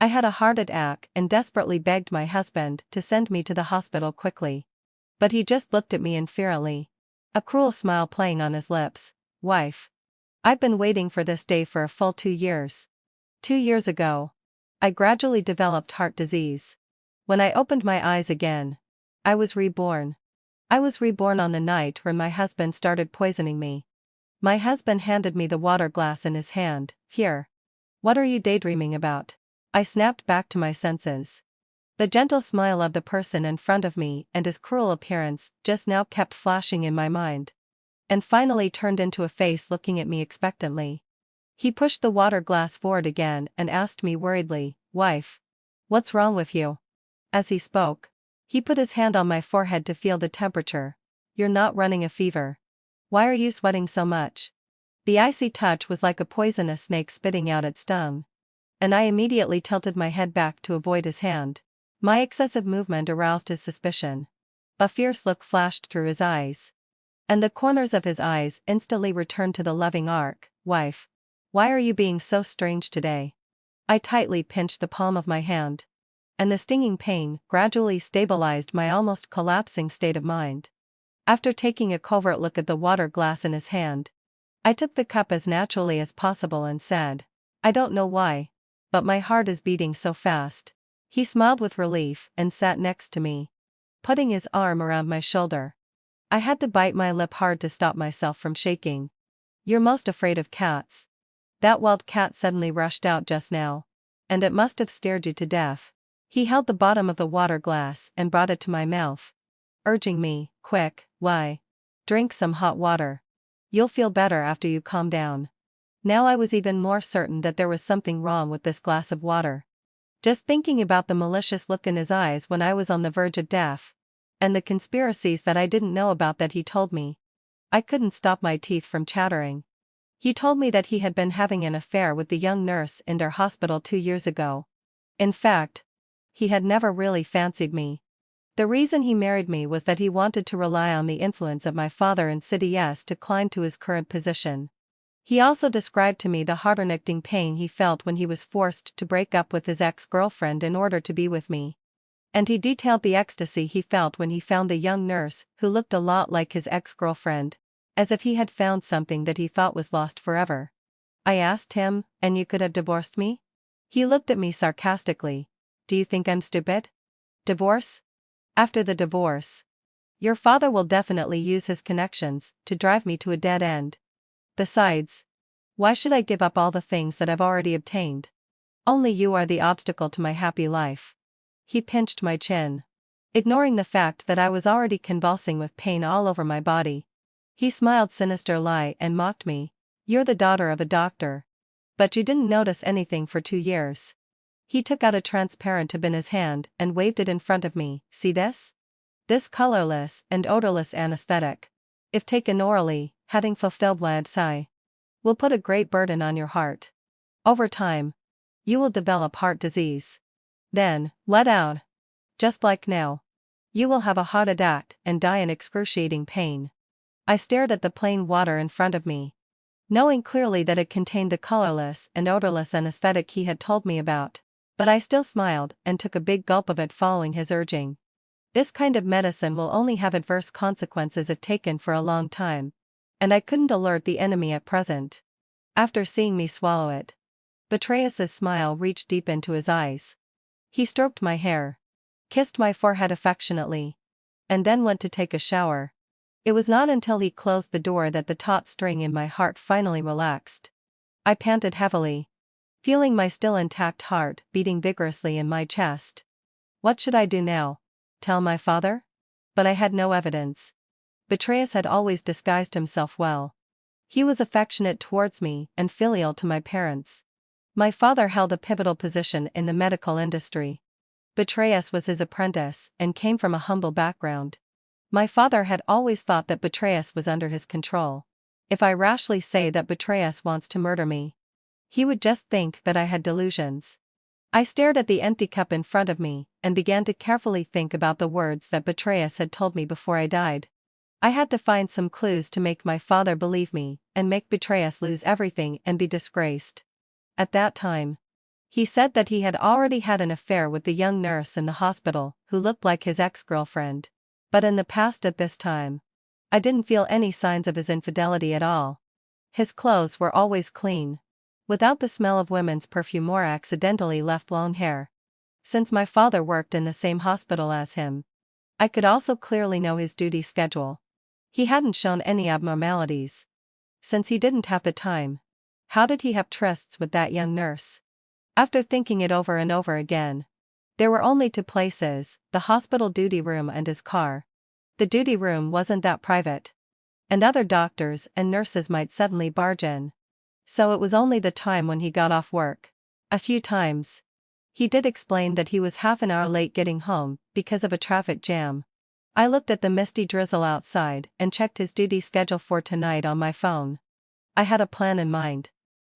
I had a heart attack and desperately begged my husband to send me to the hospital quickly. But he just looked at me inferiorly, a cruel smile playing on his lips. Wife. I've been waiting for this day for a full 2 years. 2 years ago, I gradually developed heart disease. When I opened my eyes again, I was reborn. I was reborn on the night when my husband started poisoning me. My husband handed me the water glass in his hand. Here. What are you daydreaming about? I snapped back to my senses. The gentle smile of the person in front of me and his cruel appearance just now kept flashing in my mind. And finally turned into a face looking at me expectantly. He pushed the water glass forward again and asked me worriedly, Wife. What's wrong with you? As he spoke, he put his hand on my forehead to feel the temperature. You're not running a fever. Why are you sweating so much? The icy touch was like a poisonous snake spitting out its stung. And I immediately tilted my head back to avoid his hand. My excessive movement aroused his suspicion. A fierce look flashed through his eyes. And the corners of his eyes instantly returned to the loving arc. Wife. Why are you being so strange today? I tightly pinched the palm of my hand. And the stinging pain gradually stabilized my almost collapsing state of mind. After taking a covert look at the water glass in his hand, I took the cup as naturally as possible and said, I don't know why, but my heart is beating so fast. He smiled with relief and sat next to me, putting his arm around my shoulder. I had to bite my lip hard to stop myself from shaking. You're most afraid of cats. That wild cat suddenly rushed out just now. And it must have scared you to death. He held the bottom of the water glass and brought it to my mouth, urging me, quick, why? Drink some hot water. You'll feel better after you calm down. Now I was even more certain that there was something wrong with this glass of water. Just thinking about the malicious look in his eyes when I was on the verge of death, and the conspiracies that I didn't know about that he told me, I couldn't stop my teeth from chattering. He told me that he had been having an affair with the young nurse in their hospital 2 years ago. In fact, he had never really fancied me. The reason he married me was that he wanted to rely on the influence of my father and sedatives to climb to his current position. He also described to me the heart-rending pain he felt when he was forced to break up with his ex-girlfriend in order to be with me. And he detailed the ecstasy he felt when he found the young nurse who looked a lot like his ex-girlfriend, as if he had found something that he thought was lost forever. I asked him, and you could have divorced me? He looked at me sarcastically. Do you think I'm stupid? Divorce? After the divorce, your father will definitely use his connections to drive me to a dead end. Besides, why should I give up all the things that I've already obtained? Only you are the obstacle to my happy life. He pinched my chin, ignoring the fact that I was already convulsing with pain all over my body. He smiled sinisterly and mocked me. You're the daughter of a doctor. But you didn't notice anything for 2 years. He took out a transparent tube in his hand and waved it in front of me. See this? This colorless and odorless anesthetic, if taken orally, having fulfilled my psi, will put a great burden on your heart. Over time, you will develop heart disease. Then, let out. Just like now. You will have a heart attack and die in excruciating pain. I stared at the plain water in front of me, knowing clearly that it contained the colorless and odorless anesthetic he had told me about, but I still smiled and took a big gulp of it following his urging. This kind of medicine will only have adverse consequences if taken for a long time, and I couldn't alert the enemy at present. After seeing me swallow it, Betrayal's smile reached deep into his eyes. He stroked my hair, kissed my forehead affectionately, and then went to take a shower. It was not until he closed the door that the taut string in my heart finally relaxed. I panted heavily, feeling my still intact heart beating vigorously in my chest. What should I do now? Tell my father? But I had no evidence. Betrayal had always disguised himself well. He was affectionate towards me and filial to my parents. My father held a pivotal position in the medical industry. Betrayal was his apprentice and came from a humble background. My father had always thought that Betrayal was under his control. If I rashly say that Betrayal wants to murder me, he would just think that I had delusions. I stared at the empty cup in front of me and began to carefully think about the words that Betrayal had told me before I died. I had to find some clues to make my father believe me and make Betrayal lose everything and be disgraced. At that time, He said that he had already had an affair with the young nurse in the hospital, who looked like his ex-girlfriend. But in the past at this time, I didn't feel any signs of his infidelity at all. His clothes were always clean, without the smell of women's perfume or accidentally left long hair. Since my father worked in the same hospital as him, I could also clearly know his duty schedule. He hadn't shown any abnormalities. Since he didn't have the time, how did he have trysts with that young nurse? After thinking it over and over again, there were only two places: the hospital duty room and his car. The duty room wasn't that private, and other doctors and nurses might suddenly barge in. So it was only the time when he got off work. A few times, he did explain that he was half an hour late getting home because of a traffic jam. I looked at the misty drizzle outside and checked his duty schedule for tonight on my phone. I had a plan in mind.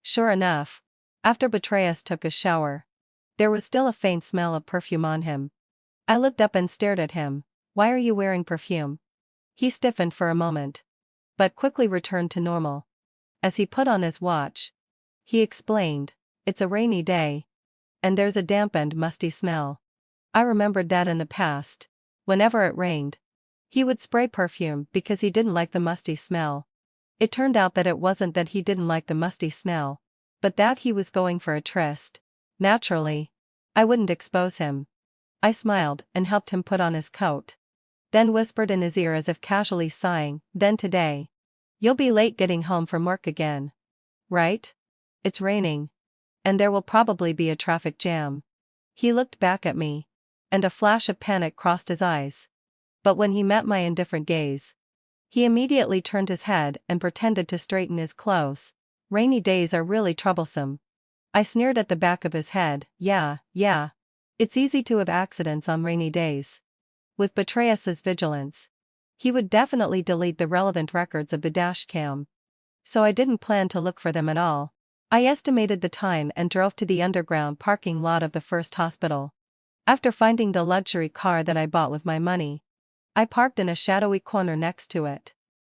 Sure enough, after Betrayus took a shower, there was still a faint smell of perfume on him. I looked up and stared at him. "Why are you wearing perfume?" He stiffened for a moment, but quickly returned to normal. As he put on his watch, he explained, "It's a rainy day, and there's a damp and musty smell." I remembered that in the past, whenever it rained, he would spray perfume because he didn't like the musty smell. It turned out that it wasn't that he didn't like the musty smell, but that he was going for a tryst. Naturally, I wouldn't expose him. I smiled and helped him put on his coat, then whispered in his ear as if casually sighing, "Then today, you'll be late getting home from work again. Right? It's raining. And there will probably be a traffic jam." He looked back at me, and a flash of panic crossed his eyes. But when he met my indifferent gaze, he immediately turned his head and pretended to straighten his clothes. "Rainy days are really troublesome." I sneered at the back of his head. Yeah. It's easy to have accidents on rainy days. With Betrayus's vigilance, he would definitely delete the relevant records of the dash cam. So I didn't plan to look for them at all. I estimated the time and drove to the underground parking lot of the first hospital. After finding the luxury car that I bought with my money, I parked in a shadowy corner next to it.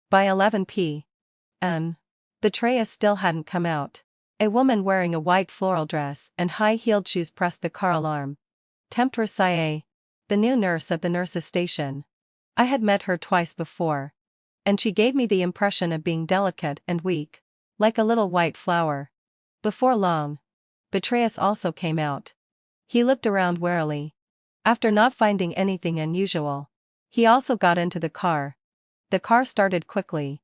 By 11 p.m., Betrayus still hadn't come out. A woman wearing a white floral dress and high-heeled shoes pressed the car alarm. Temptress Saye, the new nurse at the nurse's station. I had met her twice before, and she gave me the impression of being delicate and weak, like a little white flower. Before long, Betrayus also came out. He looked around warily. After not finding anything unusual, he also got into the car. The car started quickly,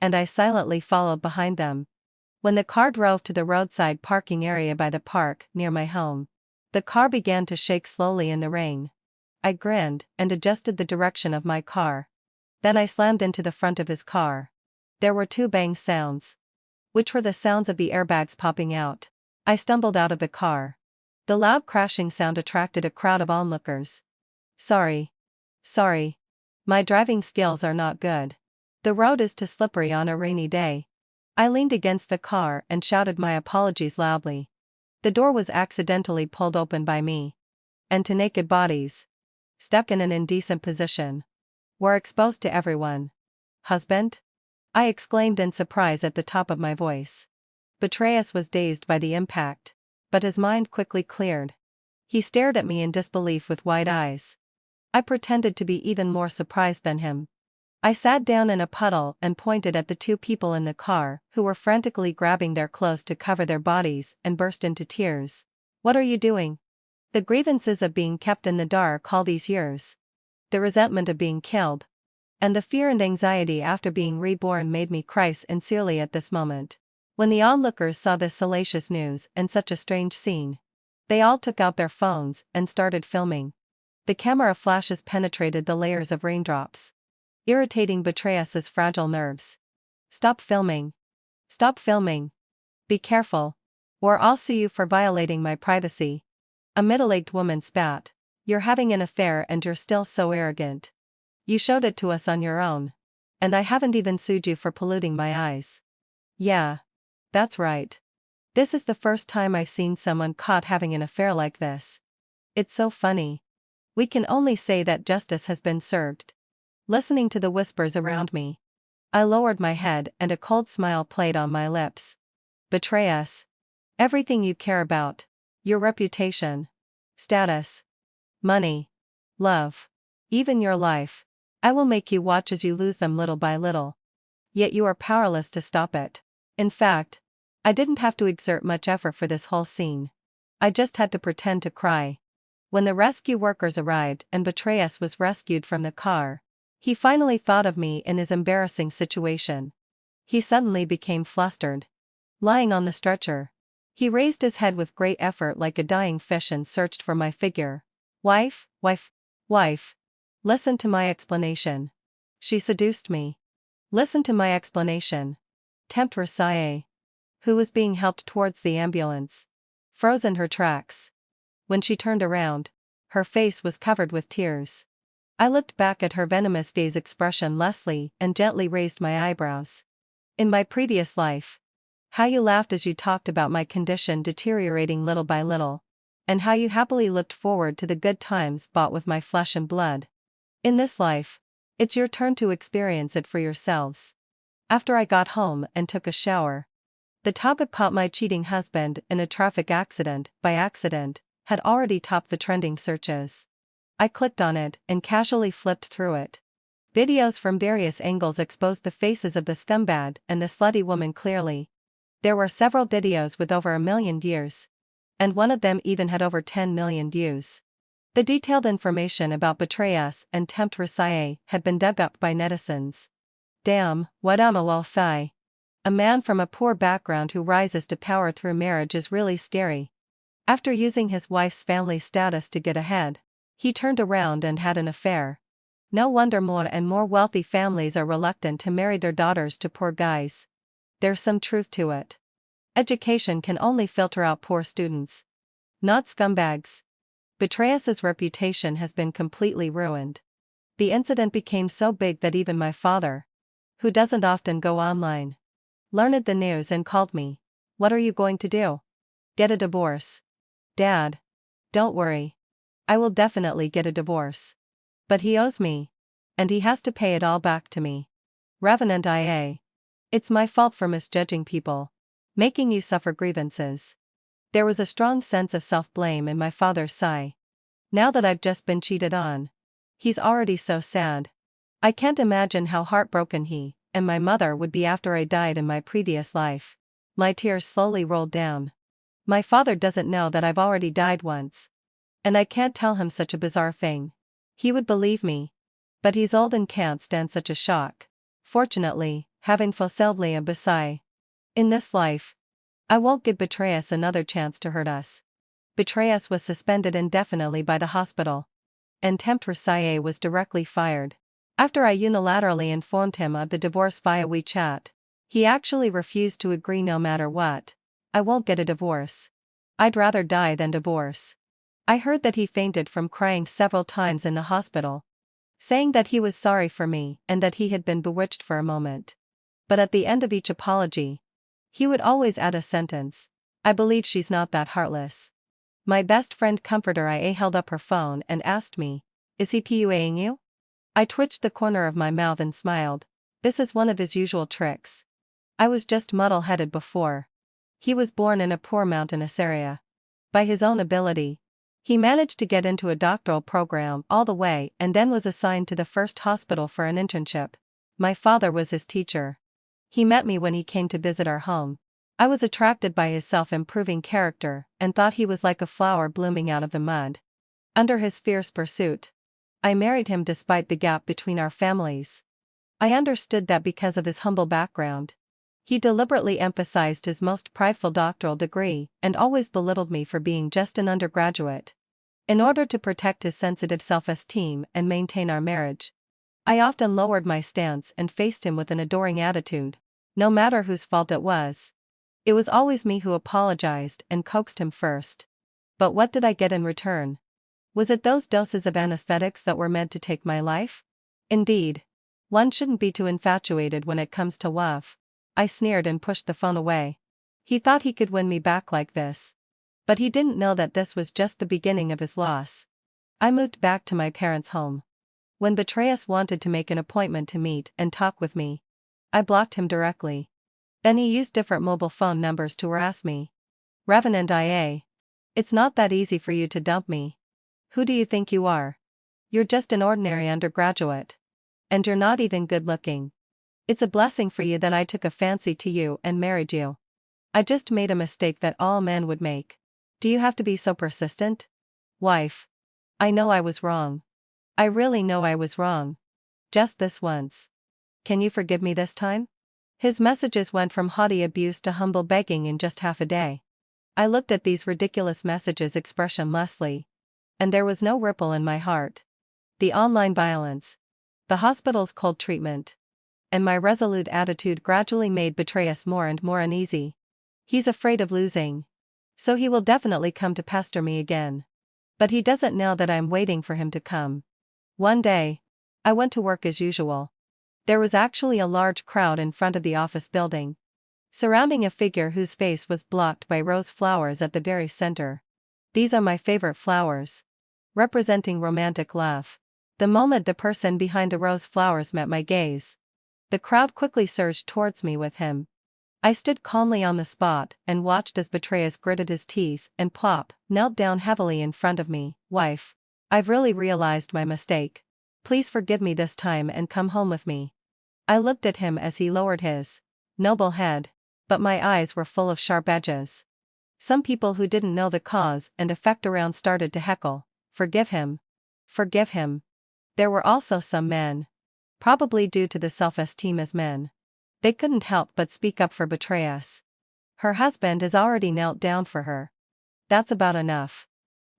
and I silently followed behind them. When the car drove to the roadside parking area by the park near my home, the car began to shake slowly in the rain. I grinned and adjusted the direction of my car. Then I slammed into the front of his car. There were two bang sounds, which were the sounds of the airbags popping out. I stumbled out of the car. The loud crashing sound attracted a crowd of onlookers. Sorry. My driving skills are not good. The road is too slippery on a rainy day." I leaned against the car and shouted my apologies loudly. The door was accidentally pulled open by me, and two naked bodies, stuck in an indecent position, were exposed to everyone. "Husband?" I exclaimed in surprise at the top of my voice. Betrayus was dazed by the impact, but his mind quickly cleared. He stared at me in disbelief with wide eyes. I pretended to be even more surprised than him. I sat down in a puddle and pointed at the two people in the car who were frantically grabbing their clothes to cover their bodies and burst into tears. "What are you doing? The grievances of being kept in the dark all these years, the resentment of being killed, and the fear and anxiety after being reborn made me cry sincerely at this moment." When the onlookers saw this salacious news and such a strange scene, they all took out their phones and started filming. The camera flashes penetrated the layers of raindrops, irritating Betrayus's fragile nerves. Stop filming. Be careful, or I'll sue you for violating my privacy." A middle-aged woman spat. "You're having an affair and you're still so arrogant. You showed it to us on your own. And I haven't even sued you for polluting my eyes." "Yeah. That's right. This is the first time I've seen someone caught having an affair like this. It's so funny. We can only say that justice has been served." Listening to the whispers around me, I lowered my head and a cold smile played on my lips. "Betrayus. Everything you care about, Your reputation, status, money, love, even your life. I will make you watch as you lose them little by little. Yet you are powerless to stop it. In fact, I didn't have to exert much effort for this whole scene. I just had to pretend to cry. When the rescue workers arrived and Betrayus was rescued from the car, he finally thought of me in his embarrassing situation. He suddenly became flustered. Lying on the stretcher, he raised his head with great effort like a dying fish and searched for my figure. Wife, wife, wife. Listen to my explanation. She seduced me. Listen to my explanation. Temptress, who was being helped towards the ambulance, froze in her tracks. When she turned around, her face was covered with tears. I looked back at her venomous gaze expressionlessly and gently raised my eyebrows. In my previous life, how you laughed as you talked about my condition deteriorating little by little, and how you happily looked forward to the good times bought with my flesh and blood. In this life, it's your turn to experience it for yourselves. After I got home and took a shower, the topic caught my cheating husband in a traffic accident by accident had already topped the trending searches. I clicked on it and casually flipped through it. Videos from various angles exposed the faces of the scumbag and the slutty woman clearly. There were several videos with over 1 million views, and one of them even had over 10 million views. The detailed information about Betrayus and Temptress had been dug up by netizens. Damn, what a lol sigh. A man from a poor background who rises to power through marriage is really scary. After using his wife's family status to get ahead, he turned around and had an affair. No wonder more and more wealthy families are reluctant to marry their daughters to poor guys. There's some truth to it. Education can only filter out poor students, not scumbags. Betrayus's reputation has been completely ruined. The incident became so big that even my father, who doesn't often go online, learned the news and called me. What are you going to do? Get a divorce. Dad, don't worry. I will definitely get a divorce. But he owes me, and he has to pay it all back to me. Revenantia. It's my fault for misjudging people, making you suffer grievances. There was a strong sense of self-blame in my father's sigh. Now that I've just been cheated on, he's already so sad. I can't imagine how heartbroken he and my mother would be after I died in my previous life. My tears slowly rolled down. My father doesn't know that I've already died once. And I can't tell him such a bizarre thing. He would believe me. But he's old and can't stand such a shock. Fortunately, having facilely a beside. In this life, I won't give Betrayus another chance to hurt us. Betrayus was suspended indefinitely by the hospital, and Temptress was directly fired. After I unilaterally informed him of the divorce via WeChat, he actually refused to agree no matter what. I won't get a divorce. I'd rather die than divorce. I heard that he fainted from crying several times in the hospital, saying that he was sorry for me and that he had been bewitched for a moment. But at the end of each apology, he would always add a sentence. I believe she's not that heartless. My best friend comforter IA held up her phone and asked me, is he PUAing you? I twitched the corner of my mouth and smiled. This is one of his usual tricks. I was just muddle-headed before. He was born in a poor mountainous area. By his own ability, he managed to get into a doctoral program all the way and then was assigned to the first hospital for an internship. My father was his teacher. He met me when he came to visit our home. I was attracted by his self-improving character and thought he was like a flower blooming out of the mud. Under his fierce pursuit, I married him despite the gap between our families. I understood that because of his humble background, he deliberately emphasized his most prideful doctoral degree and always belittled me for being just an undergraduate. In order to protect his sensitive self-esteem and maintain our marriage, I often lowered my stance and faced him with an adoring attitude, no matter whose fault it was. It was always me who apologized and coaxed him first. But what did I get in return? Was it those doses of anesthetics that were meant to take my life? Indeed. One shouldn't be too infatuated when it comes to love. I sneered and pushed the phone away. He thought he could win me back like this. But he didn't know that this was just the beginning of his loss. I moved back to my parents' home. When Betrayus wanted to make an appointment to meet and talk with me, I blocked him directly. Then he used different mobile phone numbers to harass me. Revenantia. It's not that easy for you to dump me. Who do you think you are? You're just an ordinary undergraduate. And you're not even good looking. It's a blessing for you that I took a fancy to you and married you. I just made a mistake that all men would make. Do you have to be so persistent? Wife. I know I was wrong. I really know I was wrong. Just this once. Can you forgive me this time? His messages went from haughty abuse to humble begging in just half a day. I looked at these ridiculous messages expressionlessly. And there was no ripple in my heart. The online violence. The hospital's cold treatment. And my resolute attitude gradually made Betrayus more and more uneasy. He's afraid of losing. So he will definitely come to pester me again. But he doesn't know that I'm waiting for him to come. One day, I went to work as usual. There was actually a large crowd in front of the office building, surrounding a figure whose face was blocked by rose flowers at the very center. These are my favorite flowers, representing romantic love. The moment the person behind the rose flowers met my gaze, the crowd quickly surged towards me with him. I stood calmly on the spot and watched as Betrayus gritted his teeth and plop, knelt down heavily in front of me. Wife. I've really realized my mistake. Please forgive me this time and come home with me. I looked at him as he lowered his noble head, but my eyes were full of sharp edges. Some people who didn't know the cause and effect around started to heckle. Forgive him. Forgive him. There were also some men. Probably due to the self-esteem as men. They couldn't help but speak up for Betrayus. Her husband has already knelt down for her. That's about enough.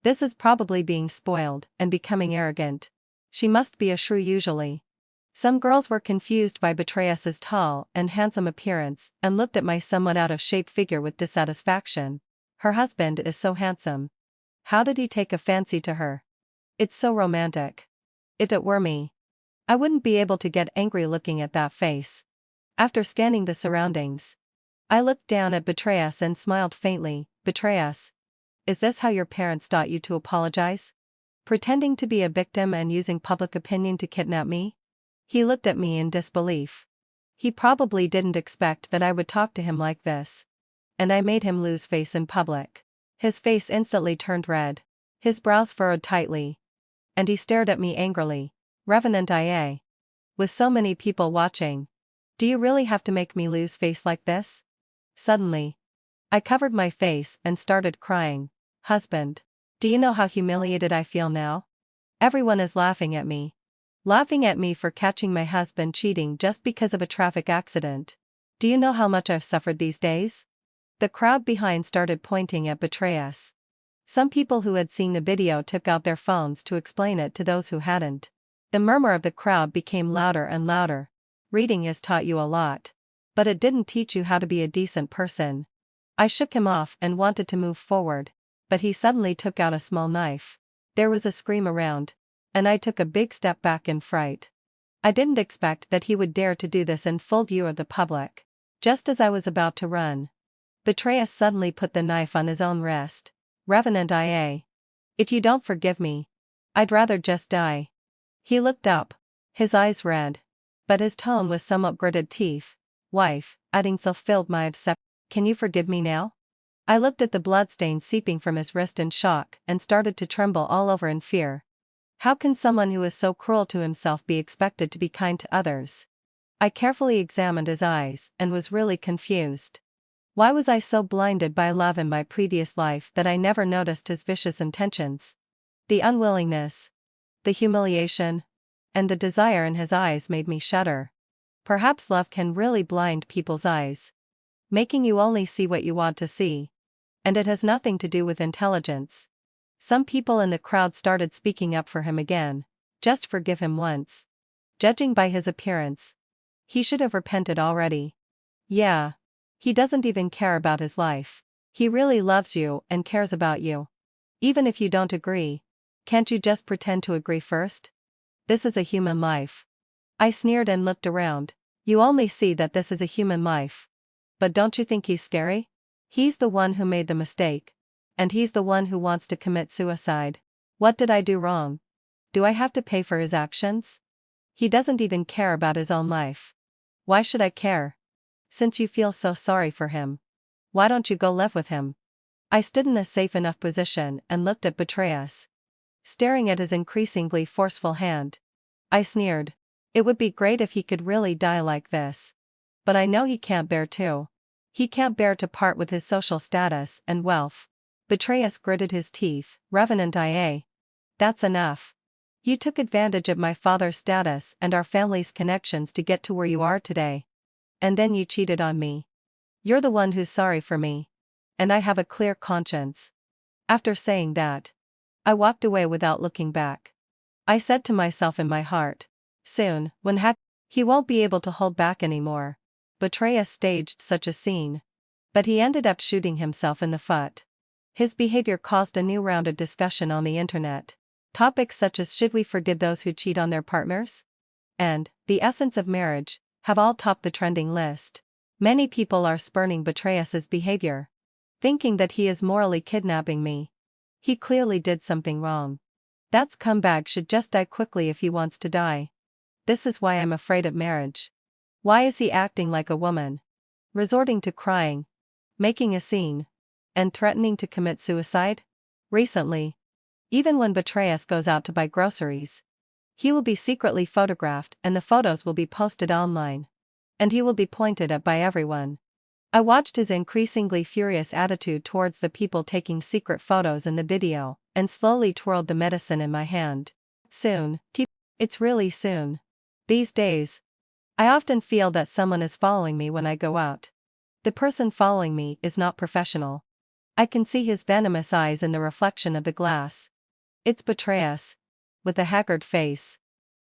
This is probably being spoiled and becoming arrogant. She must be a shrew usually. Some girls were confused by Betrayus's tall and handsome appearance and looked at my somewhat out-of-shape figure with dissatisfaction. Her husband is so handsome. How did he take a fancy to her? It's so romantic. If it were me, I wouldn't be able to get angry looking at that face. After scanning the surroundings, I looked down at Betrayus and smiled faintly. Betrayus, is this how your parents taught you to apologize? Pretending to be a victim and using public opinion to kidnap me? He looked at me in disbelief. He probably didn't expect that I would talk to him like this. And I made him lose face in public. His face instantly turned red. His brows furrowed tightly. And he stared at me angrily. Revenantia. With so many people watching, do you really have to make me lose face like this? Suddenly, I covered my face and started crying. Husband, do you know how humiliated I feel now? Everyone is laughing at me. Laughing at me for catching my husband cheating just because of a traffic accident. Do you know how much I've suffered these days? The crowd behind started pointing at Betrayus. Some people who had seen the video took out their phones to explain it to those who hadn't. The murmur of the crowd became louder and louder. Reading has taught you a lot. But it didn't teach you how to be a decent person. I shook him off and wanted to move forward. But he suddenly took out a small knife. There was a scream around. And I took a big step back in fright. I didn't expect that he would dare to do this in full view of the public. Just as I was about to run, Betrayus suddenly put the knife on his own wrist. Revenantia. If you don't forgive me, I'd rather just die. He looked up, his eyes red. But his tone was somewhat gritted teeth. Wife, adding self-filled my upset. Can you forgive me now? I looked at the bloodstain seeping from his wrist in shock and started to tremble all over in fear. How can someone who is so cruel to himself be expected to be kind to others? I carefully examined his eyes and was really confused. Why was I so blinded by love in my previous life that I never noticed his vicious intentions? The unwillingness, the humiliation, and the desire in his eyes made me shudder. Perhaps love can really blind people's eyes, making you only see what you want to see. And it has nothing to do with intelligence. Some people in the crowd started speaking up for him again. Just forgive him once. Judging by his appearance, he should have repented already. Yeah. He doesn't even care about his life. He really loves you and cares about you. Even if you don't agree, can't you just pretend to agree first? This is a human life. I sneered and looked around. You only see that this is a human life. But don't you think he's scary? He's the one who made the mistake. And he's the one who wants to commit suicide. What did I do wrong? Do I have to pay for his actions? He doesn't even care about his own life. Why should I care? Since you feel so sorry for him, why don't you go live with him? I stood in a safe enough position and looked at Betrayus, staring at his increasingly forceful hand. I sneered. It would be great if he could really die like this. But I know he can't bear to. He can't bear to part with his social status and wealth. Betrayus gritted his teeth. Revenantia. That's enough. You took advantage of my father's status and our family's connections to get to where you are today. And then you cheated on me. You're the one who's sorry for me. And I have a clear conscience. After saying that, I walked away without looking back. I said to myself in my heart, soon, he won't be able to hold back anymore. Betrayus staged such a scene. But he ended up shooting himself in the foot. His behavior caused a new round of discussion on the internet. Topics such as should we forgive those who cheat on their partners? And the essence of marriage have all topped the trending list. Many people are spurning Betrayus's behavior, thinking that he is morally kidnapping me. He clearly did something wrong. That scumbag should just die quickly if he wants to die. This is why I'm afraid of marriage. Why is he acting like a woman? Resorting to crying, making a scene, and threatening to commit suicide? Recently, even when Betrayus goes out to buy groceries, he will be secretly photographed and the photos will be posted online. And he will be pointed at by everyone. I watched his increasingly furious attitude towards the people taking secret photos in the video, and slowly twirled the medicine in my hand. Soon, it's really soon. These days, I often feel that someone is following me when I go out. The person following me is not professional. I can see his venomous eyes in the reflection of the glass. It's Betrayus, with a haggard face.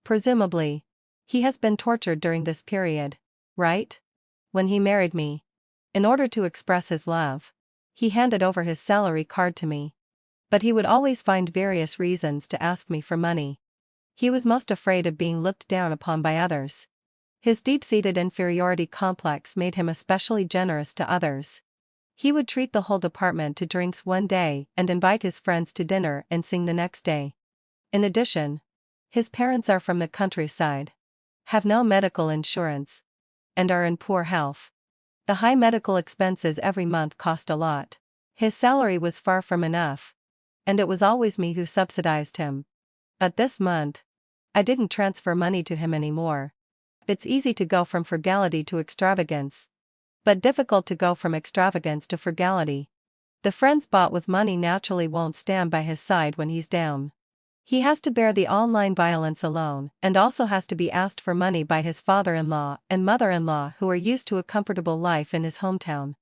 Presumably, he has been tortured during this period, right? When he married me, in order to express his love, he handed over his salary card to me. But he would always find various reasons to ask me for money. He was most afraid of being looked down upon by others. His deep-seated inferiority complex made him especially generous to others. He would treat the whole department to drinks one day and invite his friends to dinner and sing the next day. In addition, his parents are from the countryside, have no medical insurance, and are in poor health. The high medical expenses every month cost a lot. His salary was far from enough, and it was always me who subsidized him. But this month, I didn't transfer money to him anymore. It's easy to go from frugality to extravagance, but difficult to go from extravagance to frugality. The friends bought with money naturally won't stand by his side when he's down. He has to bear the online violence alone, and also has to be asked for money by his father-in-law and mother-in-law who are used to a comfortable life in his hometown.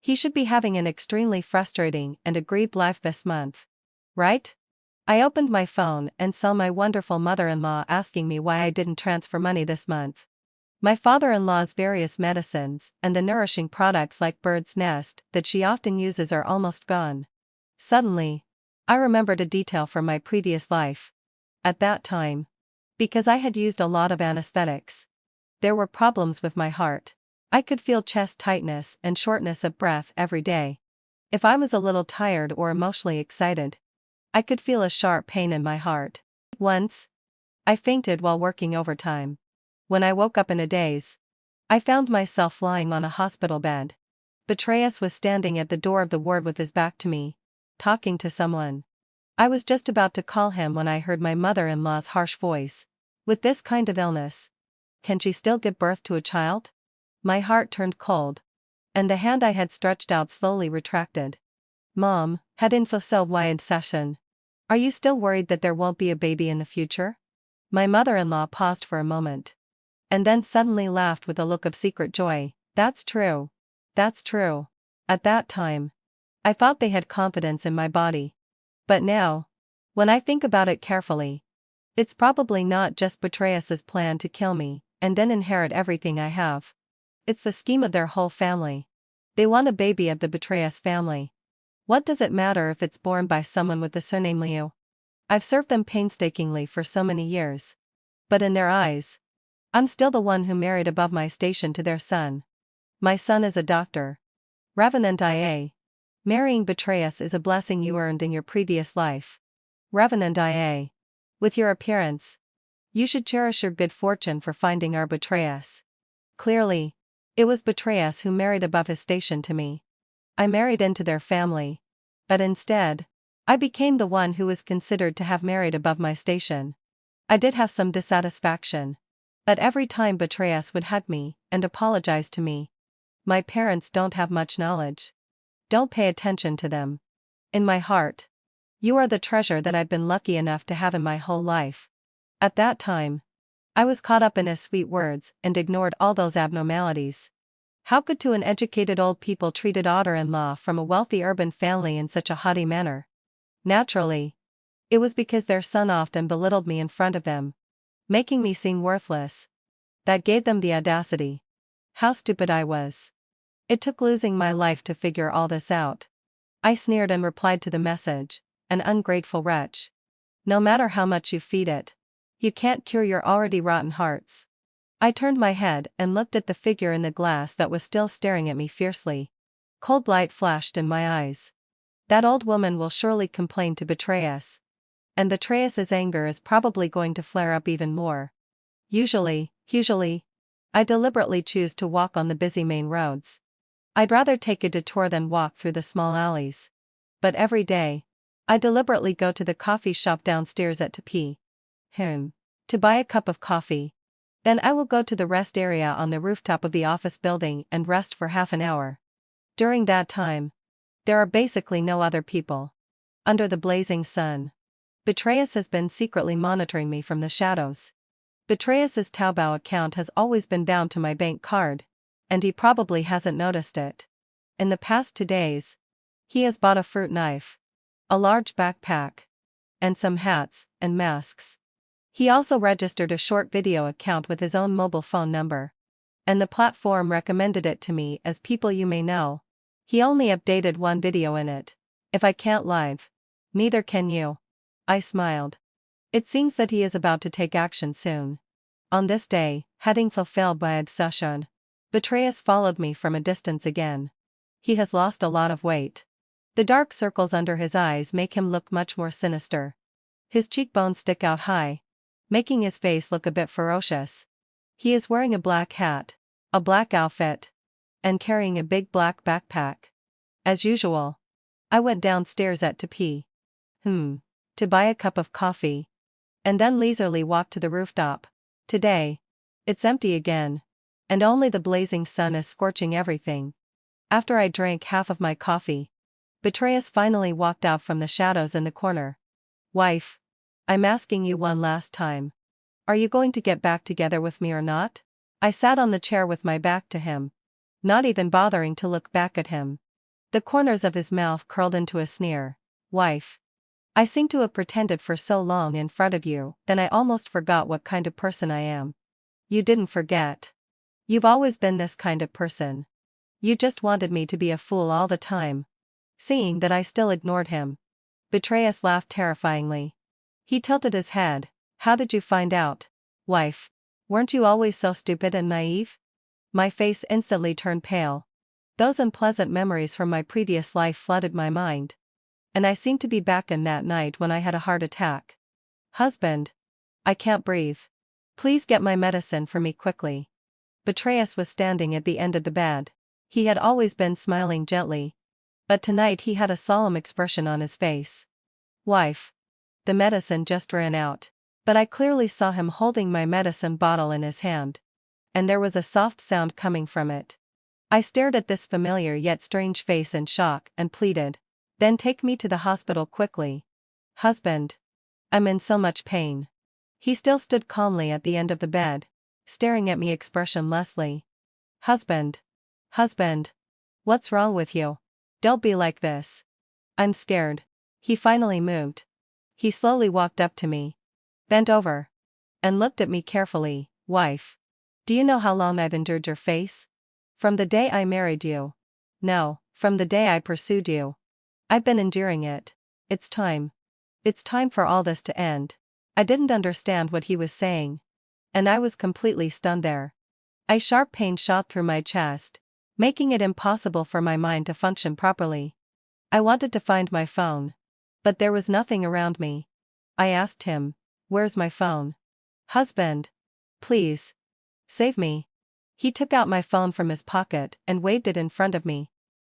He should be having an extremely frustrating and aggrieved life this month. Right? I opened my phone and saw my wonderful mother-in-law asking me why I didn't transfer money this month. My father-in-law's various medicines and the nourishing products like Bird's Nest that she often uses are almost gone. Suddenly, I remembered a detail from my previous life. At that time, because I had used a lot of anesthetics, there were problems with my heart. I could feel chest tightness and shortness of breath every day. If I was a little tired or emotionally excited, I could feel a sharp pain in my heart. Once, I fainted while working overtime. When I woke up in a daze, I found myself lying on a hospital bed. Betrayus was standing at the door of the ward with his back to me, talking to someone. I was just about to call him when I heard my mother-in-law's harsh voice. With this kind of illness, can she still give birth to a child? My heart turned cold, and the hand I had stretched out slowly retracted. Mom, had info so wide session. Are you still worried that there won't be a baby in the future? My mother-in-law paused for a moment, and then suddenly laughed with a look of secret joy. That's true. That's true. At that time, I thought they had confidence in my body. But now, when I think about it carefully, it's probably not just Betrayus's plan to kill me and then inherit everything I have. It's the scheme of their whole family. They want a baby of the Betrayus family. What does it matter if it's born by someone with the surname Liu? I've served them painstakingly for so many years. But in their eyes, I'm still the one who married above my station to their son. My son is a doctor. Revenantia. Marrying Betrayus is a blessing you earned in your previous life. Revenantia. With your appearance, you should cherish your good fortune for finding our Betrayus. Clearly, it was Betrayus who married above his station to me. I married into their family, But instead, I became the one who was considered to have married above my station. I did have some dissatisfaction. But every time Betrayus would hug me and apologize to me. My parents don't have much knowledge. Don't pay attention to them. In my heart, you are the treasure that I've been lucky enough to have in my whole life. At that time, I was caught up in his sweet words and ignored all those abnormalities. How could two uneducated old people treat a daughter-in-law from a wealthy urban family in such a haughty manner? Naturally, it was because their son often belittled me in front of them, making me seem worthless. That gave them the audacity. How stupid I was. It took losing my life to figure all this out. I sneered and replied to the message, an ungrateful wretch. No matter how much you feed it, you can't cure your already rotten hearts. I turned my head and looked at the figure in the glass that was still staring at me fiercely. Cold light flashed in my eyes. That old woman will surely complain to Betrayus. And Betrayus's anger is probably going to flare up even more. Usually, I deliberately choose to walk on the busy main roads. I'd rather take a detour than walk through the small alleys. But every day, I deliberately go to the coffee shop downstairs at to buy a cup of coffee. Then I will go to the rest area on the rooftop of the office building and rest for half an hour. During that time, there are basically no other people. Under the blazing sun, Betrayus has been secretly monitoring me from the shadows. Betrayus's Taobao account has always been bound to my bank card, and he probably hasn't noticed it. In the past 2 days, he has bought a fruit knife, a large backpack, and some hats and masks. He also registered a short video account with his own mobile phone number. And the platform recommended it to me as people you may know. He only updated one video in it. If I can't live, neither can you. I smiled. It seems that he is about to take action soon. On this day, having fulfilled my obsession, Betrayus followed me from a distance again. He has lost a lot of weight. The dark circles under his eyes make him look much more sinister. His cheekbones stick out high, making his face look a bit ferocious. He is wearing a black hat, a black outfit, and carrying a big black backpack. As usual, I went downstairs to buy a cup of coffee, and then leisurely walked to the rooftop. Today, it's empty again, and only the blazing sun is scorching everything. After I drank half of my coffee, Betrayus finally walked out from the shadows in the corner. Wife, I'm asking you one last time. Are you going to get back together with me or not? I sat on the chair with my back to him, not even bothering to look back at him. The corners of his mouth curled into a sneer. Wife, I seem to have pretended for so long in front of you, then I almost forgot what kind of person I am. You didn't forget. You've always been this kind of person. You just wanted me to be a fool all the time. Seeing that I still ignored him, Betrayus laughed terrifyingly. He tilted his head. How did you find out? Wife, weren't you always so stupid and naive? My face instantly turned pale. Those unpleasant memories from my previous life flooded my mind. And I seemed to be back in that night when I had a heart attack. Husband, I can't breathe. Please get my medicine for me quickly. Betrayus was standing at the end of the bed. He had always been smiling gently, but tonight he had a solemn expression on his face. Wife, the medicine just ran out. But I clearly saw him holding my medicine bottle in his hand. And there was a soft sound coming from it. I stared at this familiar yet strange face in shock and pleaded, then take me to the hospital quickly. Husband, I'm in so much pain. He still stood calmly at the end of the bed, staring at me expressionlessly. Husband, what's wrong with you? Don't be like this. I'm scared. He finally moved. He slowly walked up to me, bent over, and looked at me carefully. Wife, do you know how long I've endured your face? From the day I married you. No, from the day I pursued you. I've been enduring it. It's time. It's time for all this to end. I didn't understand what he was saying, and I was completely stunned there. A sharp pain shot through my chest, making it impossible for my mind to function properly. I wanted to find my phone, but there was nothing around me. I asked him, where's my phone? Husband, please, save me. He took out my phone from his pocket and waved it in front of me.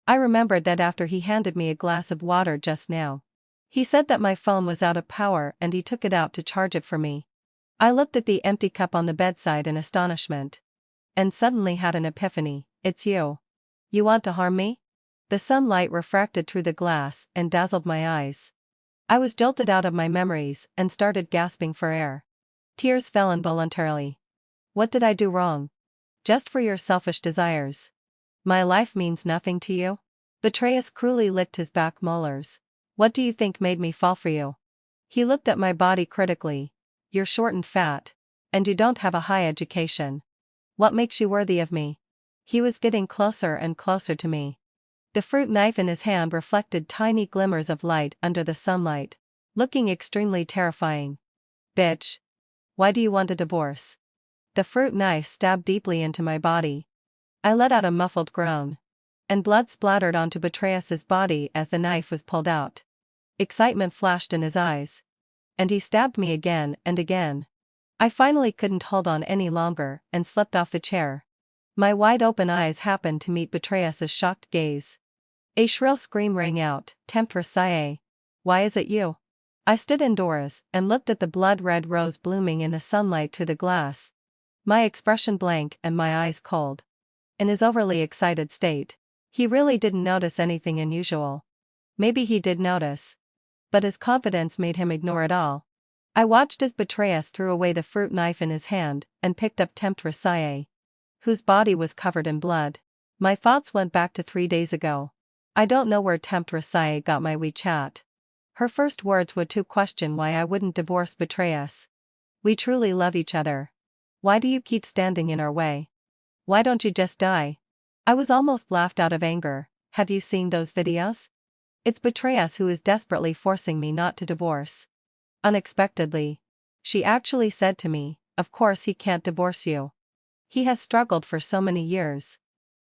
I remembered that after he handed me a glass of water just now. He said that my phone was out of power and he took it out to charge it for me. I looked at the empty cup on the bedside in astonishment. And suddenly had an epiphany. It's you. You want to harm me? The sunlight refracted through the glass and dazzled my eyes. I was jolted out of my memories and started gasping for air. Tears fell involuntarily. What did I do wrong? Just for your selfish desires. My life means nothing to you? Betrayus cruelly licked his back molars. What do you think made me fall for you? He looked at my body critically. You're short and fat. And you don't have a high education. What makes you worthy of me? He was getting closer and closer to me. The fruit knife in his hand reflected tiny glimmers of light under the sunlight, looking extremely terrifying. Bitch. Why do you want a divorce? The fruit knife stabbed deeply into my body. I let out a muffled groan. And blood splattered onto Betrayus's body as the knife was pulled out. Excitement flashed in his eyes. And he stabbed me again and again. I finally couldn't hold on any longer and slipped off the chair. My wide-open eyes happened to meet Betrayus's shocked gaze. A shrill scream rang out, Temptress. Why is it you? I stood indoors and looked at the blood-red rose blooming in the sunlight through the glass. My expression blank and my eyes cold. In his overly excited state, he really didn't notice anything unusual. Maybe he did notice. But his confidence made him ignore it all. I watched as Betrayus threw away the fruit knife in his hand and picked up Temptress, whose body was covered in blood. My thoughts went back to 3 days ago. I don't know where Temptress got my WeChat. Her first words were to question why I wouldn't divorce Betrayus. We truly love each other. Why do you keep standing in our way? Why don't you just die? I was almost laughed out of anger. Have you seen those videos? It's Betrayus who is desperately forcing me not to divorce. Unexpectedly, she actually said to me, of course he can't divorce you. He has struggled for so many years.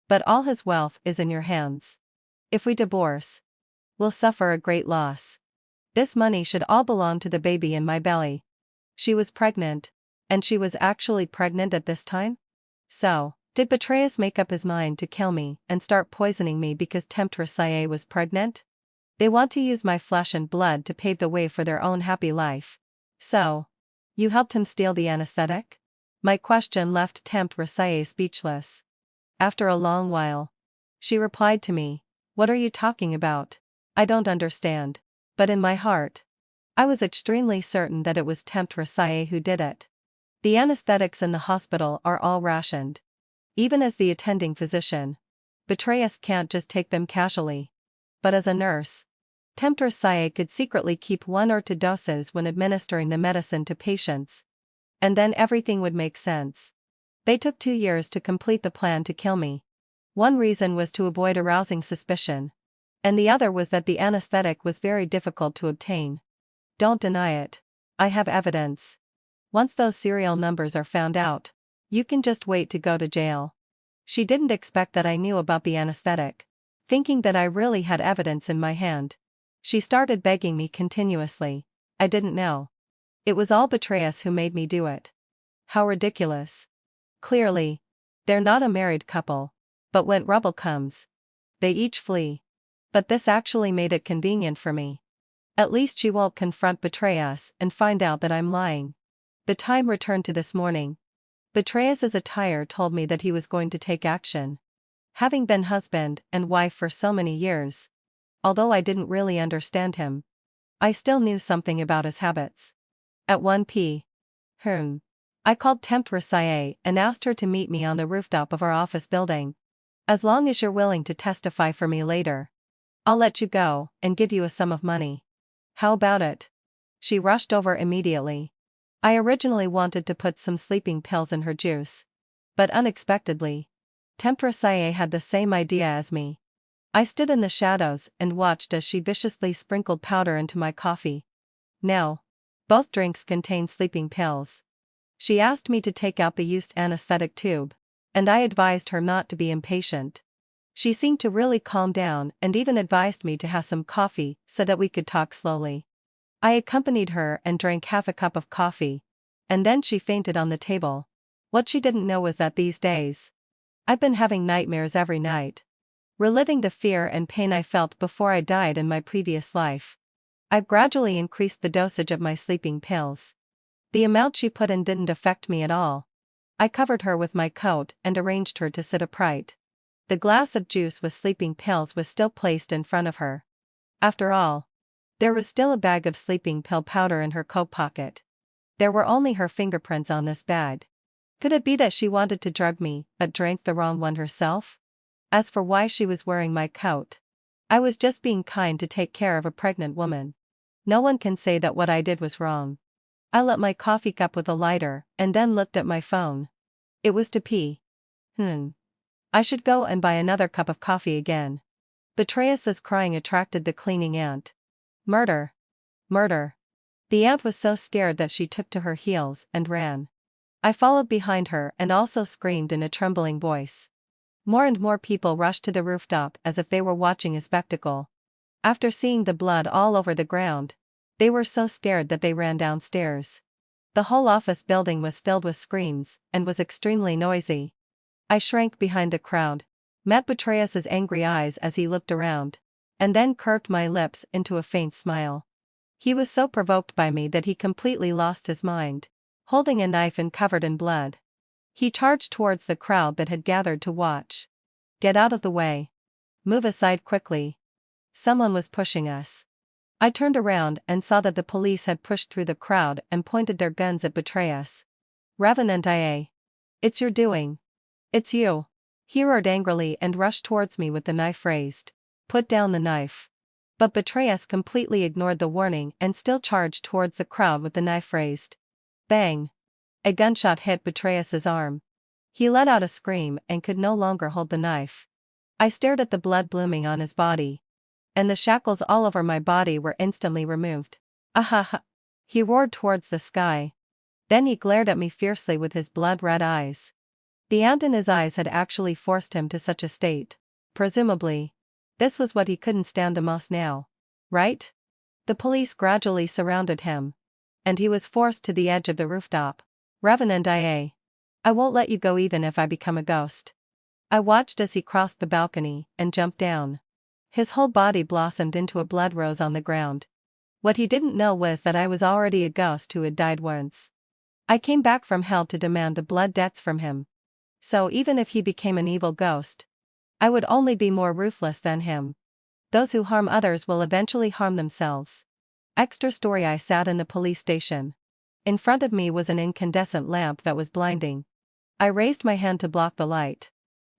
But all his wealth is in your hands. If we divorce, we'll suffer a great loss. This money should all belong to the baby in my belly. She was pregnant. And she was actually pregnant at this time? So, did Betrayus make up his mind to kill me and start poisoning me because Temptress was pregnant? They want to use my flesh and blood to pave the way for their own happy life. So, you helped him steal the anesthetic? My question left Temptress speechless. After a long while, she replied to me, what are you talking about? I don't understand. But in my heart, I was extremely certain that it was Temptress who did it. The anesthetics in the hospital are all rationed. Even as the attending physician, Betrayus can't just take them casually. But as a nurse, Temptress could secretly keep 1 or 2 doses when administering the medicine to patients. And then everything would make sense. They took 2 years to complete the plan to kill me. One reason was to avoid arousing suspicion. And the other was that the anesthetic was very difficult to obtain. Don't deny it. I have evidence. Once those serial numbers are found out, you can just wait to go to jail. She didn't expect that I knew about the anesthetic. Thinking that I really had evidence in my hand, she started begging me continuously. I didn't know. It was all Betrayus who made me do it. How ridiculous. Clearly, they're not a married couple. But when trouble comes, they each flee. But this actually made it convenient for me. At least she won't confront Betrayus and find out that I'm lying. The time returned to this morning. Betrayus's attire told me that he was going to take action. Having been husband and wife for so many years, although I didn't really understand him, I still knew something about his habits. At 1 p.m., I called Temptress and asked her to meet me on the rooftop of our office building. As long as you're willing to testify for me later, I'll let you go and give you a sum of money. How about it? She rushed over immediately. I originally wanted to put some sleeping pills in her juice. But unexpectedly, Temptress had the same idea as me. I stood in the shadows and watched as she viciously sprinkled powder into my coffee. Now, both drinks contained sleeping pills. She asked me to take out the used anesthetic tube, and I advised her not to be impatient. She seemed to really calm down and even advised me to have some coffee so that we could talk slowly. I accompanied her and drank half a cup of coffee, and then she fainted on the table. What she didn't know was that these days, I've been having nightmares every night. reliving the fear and pain I felt before I died in my previous life. I gradually increased the dosage of my sleeping pills. The amount she put in didn't affect me at all. I covered her with my coat and arranged her to sit upright. The glass of juice with sleeping pills was still placed in front of her. After all, there was still a bag of sleeping pill powder in her coat pocket. There were only her fingerprints on this bag. Could it be that she wanted to drug me but drank the wrong one herself? As for why she was wearing my coat, I was just being kind to take care of a pregnant woman. No one can say that what I did was wrong. I lit my coffee cup with a lighter and then looked at my phone. It was to pee. I should go and buy another cup of coffee again. Betrayal's crying attracted the cleaning aunt. Murder! Murder! The aunt was so scared that she took to her heels and ran. I followed behind her and also screamed in a trembling voice. More and more people rushed to the rooftop as if they were watching a spectacle. After seeing the blood all over the ground, they were so scared that they ran downstairs. The whole office building was filled with screams and was extremely noisy. I shrank behind the crowd, met Betrayal's angry eyes as he looked around, and then curved my lips into a faint smile. He was so provoked by me that he completely lost his mind, holding a knife and covered in blood. He charged towards the crowd that had gathered to watch. Get out of the way. Move aside quickly. Someone was pushing us. I turned around and saw that the police had pushed through the crowd and pointed their guns at Betrayal. Revenantia. It's your doing. It's you. He roared angrily and rushed towards me with the knife raised. Put down the knife. But Betrayal completely ignored the warning and still charged towards the crowd with the knife raised. Bang! A gunshot hit Betrayal's arm. He let out a scream and could no longer hold the knife. I stared at the blood blooming on his body. And the shackles all over my body were instantly removed. Ahaha! He roared towards the sky. Then he glared at me fiercely with his blood-red eyes. The ant in his eyes had actually forced him to such a state. Presumably, this was what he couldn't stand the most now. Right? The police gradually surrounded him. And he was forced to the edge of the rooftop. Revenantia. I won't let you go even if I become a ghost. I watched as he crossed the balcony and jumped down. His whole body blossomed into a blood rose on the ground. What he didn't know was that I was already a ghost who had died once. I came back from hell to demand the blood debts from him. So even if he became an evil ghost, I would only be more ruthless than him. Those who harm others will eventually harm themselves. Extra story: I sat in the police station. In front of me was an incandescent lamp that was blinding. I raised my hand to block the light.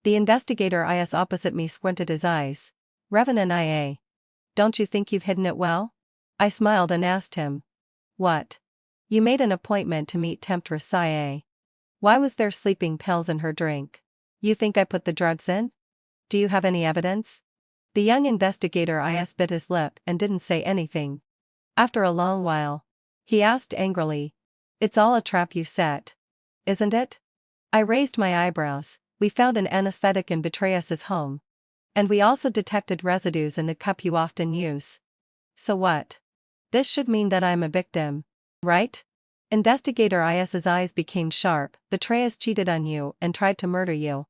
The investigator is opposite me squinted his eyes. Revenantia. Don't you think you've hidden it well? I smiled and asked him. What? You made an appointment to meet temptress Sia. Why was there sleeping pills in her drink? You think I put the drugs in? Do you have any evidence? The young investigator bit his lip and didn't say anything. After a long while, he asked angrily. It's all a trap you set. Isn't it? I raised my eyebrows. We found an anesthetic in Betrayal's home. And we also detected residues in the cup you often use. So what? This should mean that I'm a victim, right? Investigator's eyes became sharp. Betrayal cheated on you and tried to murder you.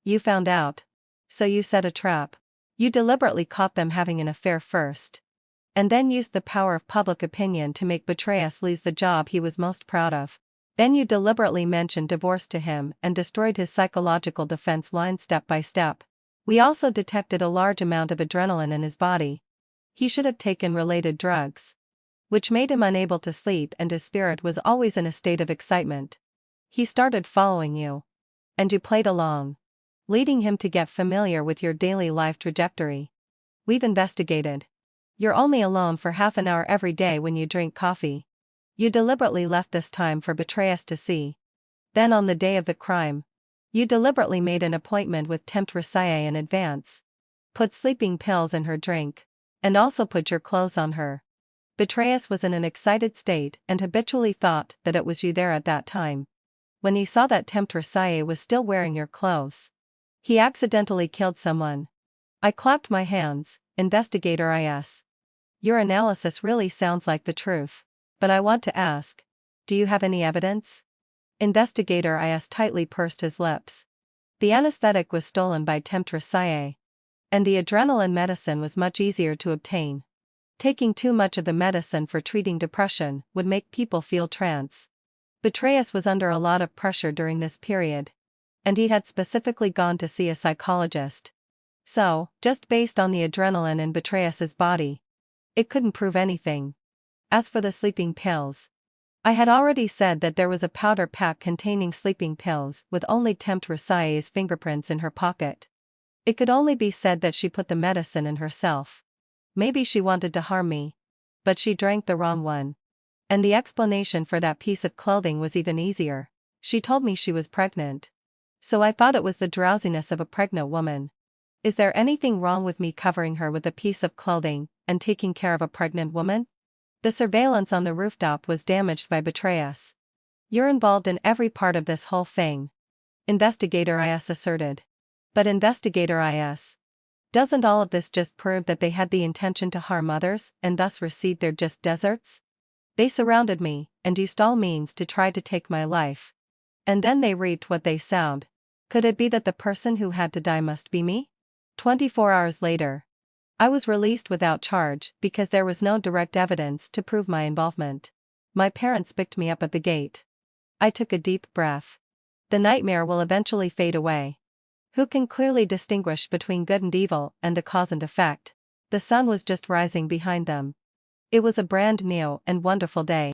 You found out. So you set a trap. You deliberately caught them having an affair first. And then used the power of public opinion to make Betrayal lose the job he was most proud of. Then you deliberately mentioned divorce to him and destroyed his psychological defense line step by step. We also detected a large amount of adrenaline in his body. He should have taken related drugs, which made him unable to sleep, and his spirit was always in a state of excitement. He started following you. And you played along, leading him to get familiar with your daily life trajectory. We've investigated. You're only alone for half an hour every day when you drink coffee. You deliberately left this time for Betrayal to see. Then on the day of the crime, you deliberately made an appointment with temptress Sia in advance. Put sleeping pills in her drink. And also put your clothes on her. Betrayal was in an excited state and habitually thought that it was you there at that time. When he saw that temptress Sia was still wearing your clothes, he accidentally killed someone. I clapped my hands. Investigator Your analysis really sounds like the truth. But I want to ask, do you have any evidence? Investigator tightly pursed his lips. The anesthetic was stolen by temptress Sia. And the adrenaline medicine was much easier to obtain. Taking too much of the medicine for treating depression would make people feel trance. Betrayal was under a lot of pressure during this period. And he had specifically gone to see a psychologist. So, just based on the adrenaline in Betrayal's body, it couldn't prove anything. As for the sleeping pills, I had already said that there was a powder pack containing sleeping pills with only Temptress's fingerprints in her pocket. It could only be said that she put the medicine in herself. Maybe she wanted to harm me. But she drank the wrong one. And the explanation for that piece of clothing was even easier. She told me she was pregnant. So I thought it was the drowsiness of a pregnant woman. Is there anything wrong with me covering her with a piece of clothing and taking care of a pregnant woman? The surveillance on the rooftop was damaged by Betrayal. You're involved in every part of this whole thing, Investigator IS asserted. But Investigator IS, doesn't all of this just prove that they had the intention to harm others and thus received their just deserts? They surrounded me and used all means to try to take my life. And then they reaped what they sowed. Could it be that the person who had to die must be me? 24 hours later, I was released without charge because there was no direct evidence to prove my involvement. My parents picked me up at the gate. I took a deep breath. The nightmare will eventually fade away. Who can clearly distinguish between good and evil and the cause and effect? The sun was just rising behind them. It was a brand new and wonderful day.